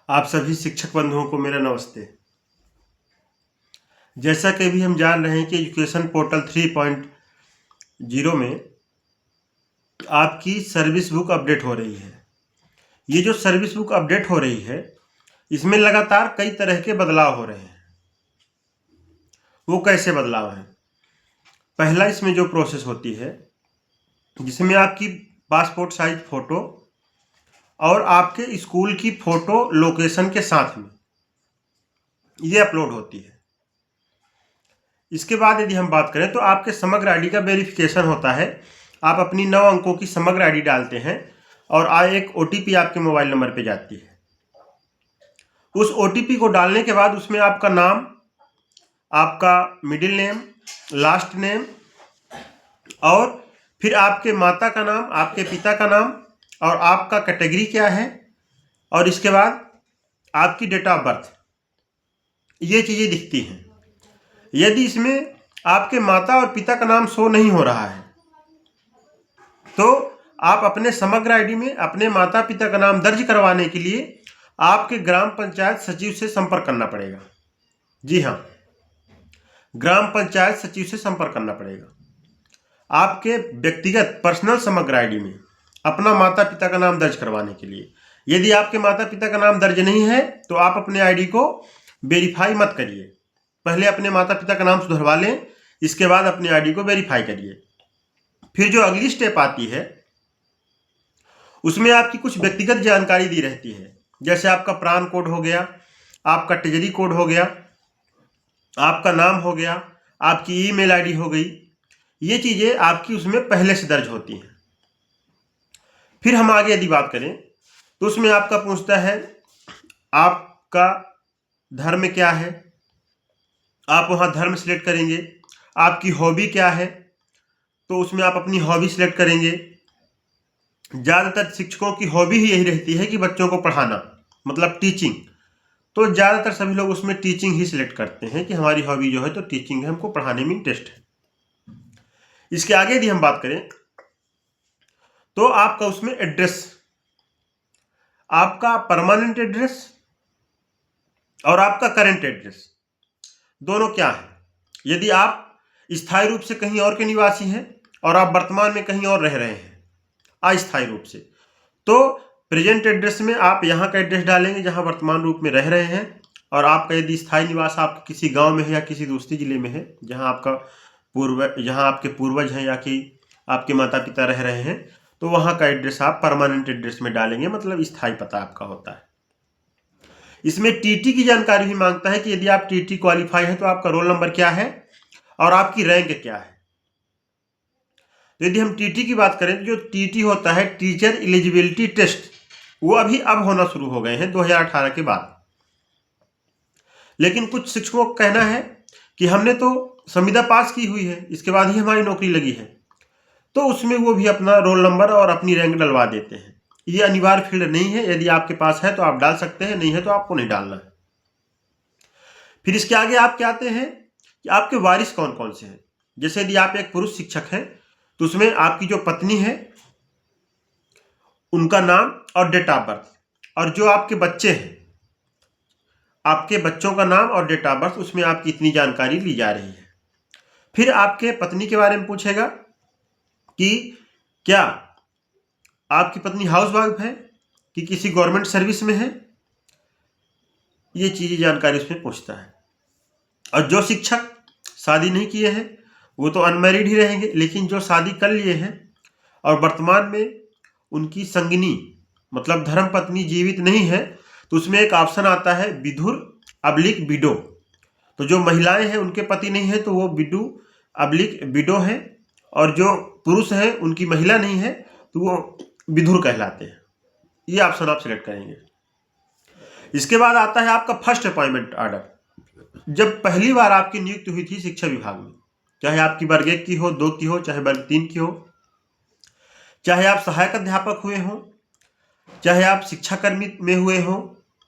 आप सभी शिक्षक बंधुओं को मेरा नमस्ते। जैसा कि अभी हम जान रहे हैं कि एजुकेशन पोर्टल 3.0 में आपकी सर्विस बुक अपडेट हो रही है। ये जो सर्विस बुक अपडेट हो रही है, इसमें लगातार कई तरह के बदलाव हो रहे हैं। वो कैसे बदलाव हैं? पहला, इसमें जो प्रोसेस होती है, जिसमें आपकी पासपोर्ट साइज फोटो और आपके स्कूल की फोटो लोकेशन के साथ में ये अपलोड होती है। इसके बाद यदि हम बात करें तो आपके समग्र आईडी का वेरिफिकेशन होता है। आप अपनी 9 अंकों की समग्र आईडी डालते हैं और एक ओटीपी आपके मोबाइल नंबर पे जाती है। उस ओटीपी को डालने के बाद उसमें आपका नाम, आपका मिडिल नेम, लास्ट नेम और फिर आपके माता का नाम, आपके पिता का नाम और आपका कैटेगरी क्या है और इसके बाद आपकी डेट ऑफ बर्थ, ये चीज़ें दिखती हैं। यदि इसमें आपके माता और पिता का नाम शो नहीं हो रहा है तो आप अपने समग्र आईडी में अपने माता पिता का नाम दर्ज करवाने के लिए आपके ग्राम पंचायत सचिव से संपर्क करना पड़ेगा। जी हाँ, ग्राम पंचायत सचिव से संपर्क करना पड़ेगा। आपके व्यक्तिगत पर्सनल समग्र आईडी में अपना माता पिता का नाम दर्ज करवाने के लिए। यदि आपके माता पिता का नाम दर्ज नहीं है तो आप अपने आईडी को वेरीफाई मत करिए। पहले अपने माता पिता का नाम सुधरवा लें, इसके बाद अपने आईडी को वेरीफाई करिए। फिर जो अगली स्टेप आती है उसमें आपकी कुछ व्यक्तिगत जानकारी दी रहती है, जैसे आपका प्रान कोड हो गया, आपका ट्रेजरी कोड हो गया, आपका नाम हो गया, आपकी ईमेल आईडी हो गई। ये चीज़ें आपकी उसमें पहले से दर्ज होती हैं। फिर हम आगे यदि बात करें तो उसमें आपका पूछता है आपका धर्म क्या है, आप वहाँ धर्म सिलेक्ट करेंगे। आपकी हॉबी क्या है तो उसमें आप अपनी हॉबी सिलेक्ट करेंगे। ज़्यादातर शिक्षकों की हॉबी ही यही रहती है कि बच्चों को पढ़ाना, मतलब टीचिंग। तो ज़्यादातर सभी लोग उसमें टीचिंग ही सिलेक्ट करते हैं कि हमारी हॉबी जो है तो टीचिंग है, हमको पढ़ाने में इंटरेस्ट है। इसके आगे यदि हम बात करें तो आपका उसमें एड्रेस, आपका परमानेंट एड्रेस और आपका करंट एड्रेस दोनों क्या है। यदि आप स्थायी रूप से कहीं और के निवासी हैं और आप वर्तमान में कहीं और रह रहे हैं अस्थायी रूप से, तो प्रेजेंट एड्रेस में आप यहाँ का एड्रेस डालेंगे जहाँ वर्तमान रूप में रह रहे हैं। और आपका यदि स्थायी निवास आप किसी गांव में है या किसी दूसरे जिले में है जहाँ आपके पूर्वज हैं या कि आपके माता पिता रह रहे हैं, तो वहाँ का एड्रेस आप परमानेंट एड्रेस में डालेंगे, मतलब स्थायी पता आपका होता है। इसमें टीटी की जानकारी भी मांगता है कि यदि आप टीटी क्वालिफाई है तो आपका रोल नंबर क्या है और आपकी रैंक क्या है। तो यदि हम टीटी की बात करें तो जो टीटी होता है, टीचर एलिजिबिलिटी टेस्ट, वो अभी अब होना शुरू हो गए हैं 2018 के बाद। लेकिन कुछ शिक्षकों का कहना है कि हमने तो संविदा पास की हुई है, इसके बाद ही हमारी नौकरी लगी है, तो उसमें वो भी अपना रोल नंबर और अपनी रैंक डलवा देते हैं। ये अनिवार्य फील्ड नहीं है, यदि आपके पास है तो आप डाल सकते हैं, नहीं है तो आपको नहीं डालना है। फिर इसके आगे आप क्या आते हैं कि आपके वारिस कौन कौन से हैं। जैसे यदि आप एक पुरुष शिक्षक हैं तो उसमें आपकी जो पत्नी है उनका नाम और डेट ऑफ बर्थ, और जो आपके बच्चे हैं आपके बच्चों का नाम और डेट ऑफ बर्थ, उसमें आपकी इतनी जानकारी ली जा रही है। फिर आपके पत्नी के बारे में पूछेगा कि क्या आपकी पत्नी हाउस वाइफ है कि किसी गवर्नमेंट सर्विस में है, ये चीज़ें जानकारी उसमें पूछता है। और जो शिक्षक शादी नहीं किए हैं वो तो अनमैरिड ही रहेंगे, लेकिन जो शादी कर लिए हैं और वर्तमान में उनकी संगिनी मतलब धर्म पत्नी जीवित नहीं है, तो उसमें एक ऑप्शन आता है विधुर अब्लिक विडो। तो जो महिलाएं हैं उनके पति नहीं है तो वो विडू अब्लिक विडो है, और जो पुरुष हैं उनकी महिला नहीं है तो वो विधुर कहलाते हैं। ये ऑप्शन आप सिलेक्ट करेंगे। इसके बाद आता है आपका फर्स्ट अपॉइंटमेंट ऑर्डर। जब पहली बार आपकी नियुक्ति हुई थी शिक्षा विभाग में, चाहे आपकी वर्ग 1 की हो, 2 की हो, चाहे वर्ग 3 की हो, चाहे आप सहायक अध्यापक हुए हों, चाहे आप शिक्षाकर्मी में हुए हों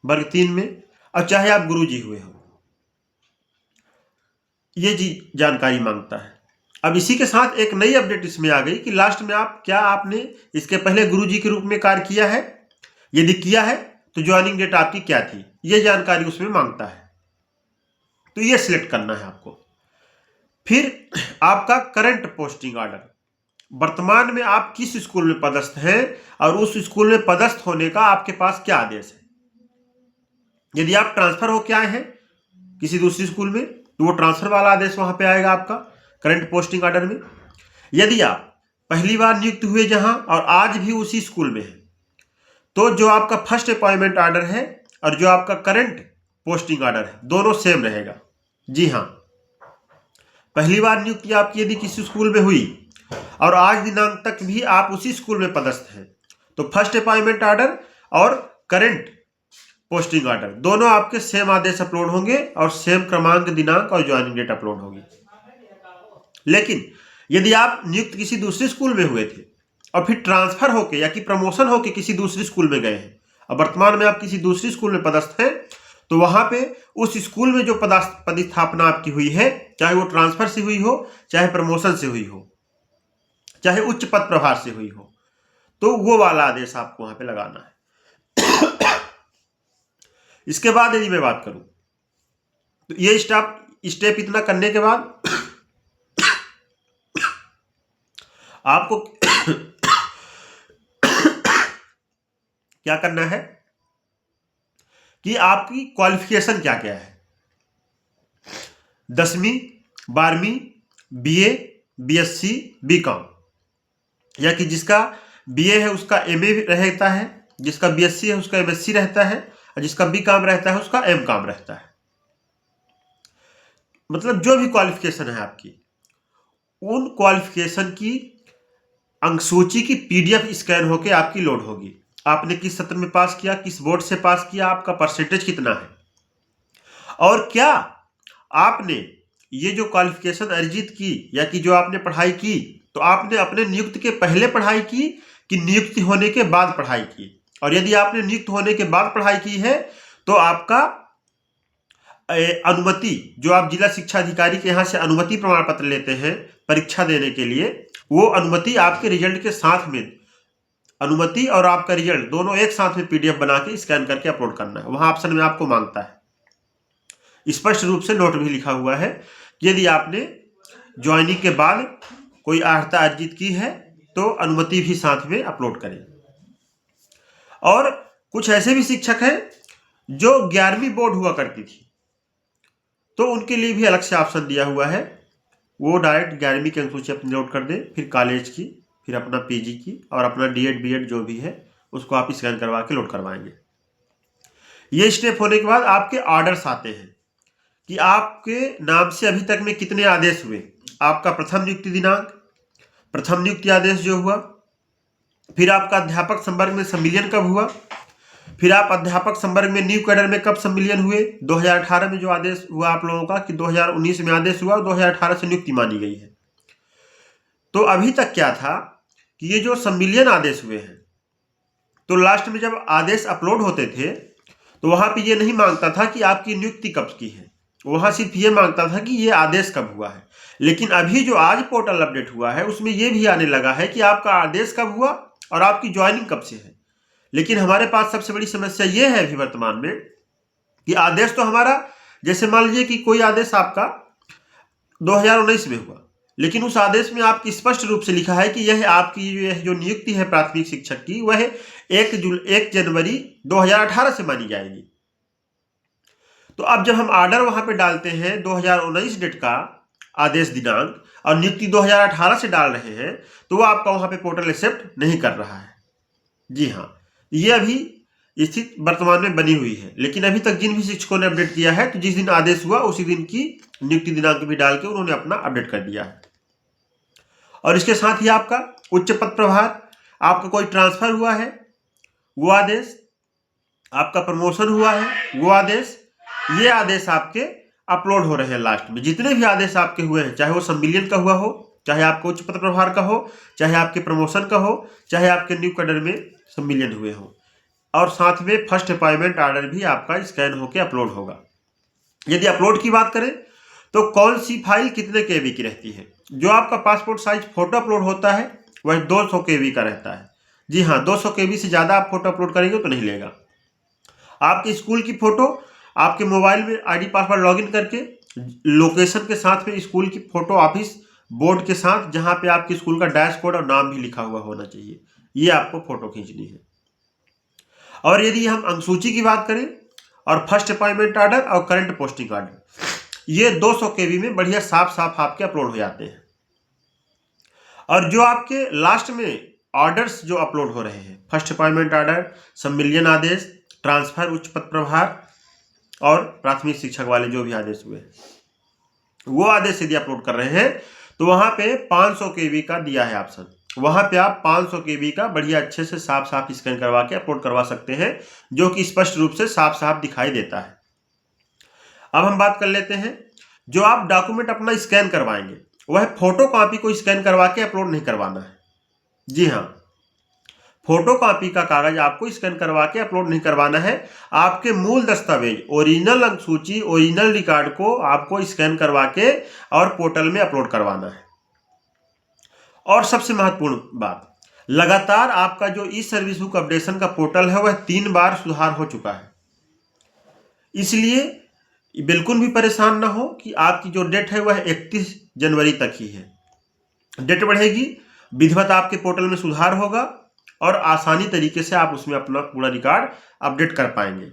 वर्ग 3 में, और चाहे आप गुरुजी हुए हों, ये जी जानकारी मांगता है। अब इसी के साथ एक नई अपडेट इसमें आ गई कि लास्ट में आपने इसके पहले गुरुजी के रूप में कार्य किया है। यदि किया है तो ज्वाइनिंग डेट आपकी क्या थी, ये जानकारी उसमें मांगता है। तो ये सिलेक्ट करना है आपको। फिर आपका करंट पोस्टिंग ऑर्डर, वर्तमान में आप किस स्कूल में पदस्थ हैं और उस स्कूल में पदस्थ होने का आपके पास क्या आदेश है। यदि आप ट्रांसफर होकर आए हैं किसी दूसरी स्कूल में तो वो ट्रांसफर वाला आदेश वहां पे आएगा आपका करंट पोस्टिंग ऑर्डर में। यदि आप पहली बार नियुक्त हुए जहां और आज भी उसी स्कूल में है तो जो आपका फर्स्ट अपॉइंटमेंट ऑर्डर है और जो आपका करंट पोस्टिंग ऑर्डर है दोनों सेम रहेगा। जी हाँ, पहली बार नियुक्ति आपकी यदि किसी स्कूल में हुई और आज दिनांक तक भी आप उसी स्कूल में पदस्थ हैं तो फर्स्ट अपॉइंटमेंट ऑर्डर और करंट पोस्टिंग ऑर्डर दोनों आपके सेम आदेश अपलोड होंगे और सेम क्रमांक, दिनांक और ज्वाइनिंग डेट अपलोड होगी। लेकिन यदि आप नियुक्त किसी दूसरे स्कूल में हुए थे और फिर ट्रांसफर होके या कि प्रमोशन होके किसी दूसरे स्कूल में गए हैं और वर्तमान में आप किसी दूसरी स्कूल में पदस्थ हैं तो वहां पे उस स्कूल में जो पदस्थापना आपकी हुई है, चाहे वो ट्रांसफर से हुई हो, चाहे प्रमोशन से हुई हो, चाहे उच्च पद प्रभार से हुई हो, तो वो वाला आदेश आपको वहां पे लगाना है। इसके बाद यदि मैं बात करूं तो ये स्टेप इतना करने के बाद आपको क्या करना है कि आपकी क्वालिफिकेशन क्या क्या है। 10वीं 12वीं बीए, बीएससी, बीकॉम, या कि जिसका बीए है उसका एमए रहता है, जिसका बीएससी है उसका एमएससी रहता है और जिसका बीकॉम रहता है उसका एमकॉम रहता है। मतलब जो भी क्वालिफिकेशन है आपकी, उन क्वालिफिकेशन की अंकसूची की पीडीएफ स्कैन होके आपकी लोड होगी। आपने किस सत्र में पास किया, किस बोर्ड से पास किया, आपका परसेंटेज कितना है और क्या आपने ये जो क्वालिफिकेशन अर्जित की या कि जो आपने पढ़ाई की तो आपने अपने नियुक्ति के पहले पढ़ाई की कि नियुक्ति होने के बाद पढ़ाई की। और यदि आपने नियुक्त होने के बाद पढ़ाई की है तो आपका अनुमति, जो आप जिला शिक्षा अधिकारी के यहाँ से अनुमति प्रमाण पत्र लेते हैं परीक्षा देने के लिए, वो अनुमति आपके रिजल्ट के साथ में, अनुमति और आपका रिजल्ट दोनों एक साथ में पीडीएफ बना के स्कैन करके अपलोड करना है। वहां ऑप्शन में आपको मांगता है, स्पष्ट रूप से नोट भी लिखा हुआ है कि यदि आपने ज्वाइनिंग के बाद कोई अर्हता अर्जित की है तो अनुमति भी साथ में अपलोड करें। और कुछ ऐसे भी शिक्षक हैं जो 11वीं बोर्ड हुआ करती थी तो उनके लिए भी अलग से ऑप्शन दिया हुआ है, वो डायरेक्ट 11वीं की अनुसूची अपनी लोड कर दें, फिर कॉलेज की, फिर अपना पीजी की और अपना डीएड बीएड जो भी है उसको आप स्कैन करवा के लोड करवाएंगे। ये स्टेप होने के बाद आपके ऑर्डर्स आते हैं कि आपके नाम से अभी तक में कितने आदेश हुए। आपका प्रथम नियुक्ति दिनांक, प्रथम नियुक्ति आदेश जो हुआ, फिर आपका अध्यापक संवर्ग में संविलियन कब हुआ, फिर आप अध्यापक संवर्ग में न्यू कैडर में कब सम्मिलियन हुए। 2018 में जो आदेश हुआ आप लोगों का कि 2019 में आदेश हुआ और 2018 से नियुक्ति मानी गई है। तो अभी तक क्या था कि ये जो सम्मिलियन आदेश हुए हैं तो लास्ट में जब आदेश अपलोड होते थे तो वहां पे ये नहीं मांगता था कि आपकी नियुक्ति कब की है, वहां सिर्फ ये मांगता था कि ये आदेश कब हुआ है। लेकिन अभी जो आज पोर्टल अपडेट हुआ है उसमें ये भी आने लगा है कि आपका आदेश कब हुआ और आपकी ज्वाइनिंग कब से है। लेकिन हमारे पास सबसे बड़ी समस्या ये है अभी वर्तमान में कि आदेश तो हमारा, जैसे मान लीजिए कि कोई आदेश आपका 2019 में हुआ, लेकिन उस आदेश में आपकी स्पष्ट रूप से लिखा है कि यह आपकी यह जो नियुक्ति है प्राथमिक शिक्षक की वह 1 जनवरी 2018 से मानी जाएगी। तो अब जब हम ऑर्डर वहां पे डालते हैं 2019 डेट का आदेश दिनांक और नियुक्ति 2018 से डाल रहे हैं तो वो आपका वहां पे पोर्टल एक्सेप्ट नहीं कर रहा है। जी हाँ, ये अभी स्थिति वर्तमान में बनी हुई है। लेकिन अभी तक जिन भी शिक्षकों ने अपडेट किया है तो जिस दिन आदेश हुआ उसी दिन की नियुक्ति दिनांक भी डाल के उन्होंने अपना अपडेट कर दिया है। और इसके साथ ही आपका उच्च पद प्रभार, आपका कोई ट्रांसफर हुआ है वो आदेश, आपका प्रमोशन हुआ है वो आदेश, ये आदेश आपके अपलोड हो रहे हैं लास्ट में। जितने भी आदेश आपके हुए हैं, चाहे वो सम्मिलियन का हुआ हो, चाहे आपके उच्च पद प्रभार का हो, चाहे आपके प्रमोशन का हो, चाहे आपके न्यू कैडर में सम्मिलियन हुए हो, और साथ में फर्स्ट अपॉइंटमेंट ऑर्डर भी आपका स्कैन होकर अपलोड होगा। यदि अपलोड की बात करें तो कौन सी फाइल कितने केबी की रहती है। जो आपका पासपोर्ट साइज फोटो अपलोड होता है वह 200 केबी का रहता है। जी हाँ, 200 केबी से ज़्यादा आप फोटो अपलोड करेंगे तो नहीं लेगा। आपके स्कूल की फ़ोटो आपके मोबाइल में आईडी पासवर्ड लॉगिन करके लोकेशन के साथ में स्कूल की फ़ोटो ऑफिस बोर्ड के साथ, जहाँ पे आपके स्कूल का डैशबोर्ड और नाम भी लिखा हुआ होना चाहिए, ये आपको फ़ोटो खींचनी है। और यदि हम अंकसूची की बात करें और फर्स्ट अपॉइंटमेंट ऑर्डर और करंट पोस्टिंग ऑर्डर, ये 200 KB में बढ़िया साफ साफ आपके अपलोड हो जाते हैं। और जो आपके लास्ट में ऑर्डर्स जो अपलोड हो रहे हैं, फर्स्ट अपॉइंटमेंट ऑर्डर, संविलियन आदेश, ट्रांसफर, उच्च पद प्रभार और प्राथमिक शिक्षक वाले जो भी आदेश हुए, वो आदेश यदि अपलोड कर रहे हैं तो वहां पे 500 KB का दिया है ऑप्शन, वहां पे आप 500 KB का बढ़िया अच्छे से साफ साफ स्कैन करवा के अपलोड करवा सकते हैं, जो कि स्पष्ट रूप से साफ साफ दिखाई देता है। अब हम बात कर लेते हैं, जो आप डॉक्यूमेंट अपना स्कैन करवाएंगे वह फोटो कॉपी को स्कैन करवा के अपलोड नहीं करवाना है। जी हाँ, फोटो कॉपी का कागज आपको स्कैन करवा के अपलोड नहीं करवाना है। आपके मूल दस्तावेज, ओरिजिनल अंकसूची, ओरिजिनल रिकॉर्ड को आपको स्कैन करवा के और पोर्टल में अपलोड करवाना है। और सबसे महत्वपूर्ण बात, लगातार आपका जो ई सर्विस बुक अपडेशन का पोर्टल है वह 3 बार सुधार हो चुका है, इसलिए बिल्कुल भी परेशान ना हो कि आपकी जो डेट है वह 31 जनवरी तक ही है। डेट बढ़ेगी, विधिवत आपके पोर्टल में सुधार होगा और आसानी तरीके से आप उसमें अपना पूरा रिकॉर्ड अपडेट कर पाएंगे।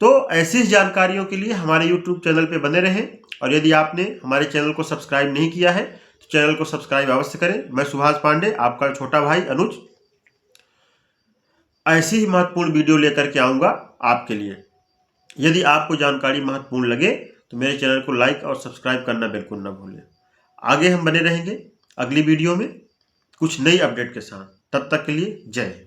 तो ऐसी जानकारियों के लिए हमारे YouTube चैनल पे बने रहें, और यदि आपने हमारे चैनल को सब्सक्राइब नहीं किया है तो चैनल को सब्सक्राइब अवश्य करें। मैं सुभाष पांडे, आपका छोटा भाई अनुज, ऐसी ही महत्वपूर्ण वीडियो लेकर के आऊँगा आपके लिए। यदि आपको जानकारी महत्वपूर्ण लगे तो मेरे चैनल को लाइक और सब्सक्राइब करना बिल्कुल ना भूलें। आगे हम बने रहेंगे अगली वीडियो में कुछ नई अपडेट के साथ। तब तक के लिए जय हिंद।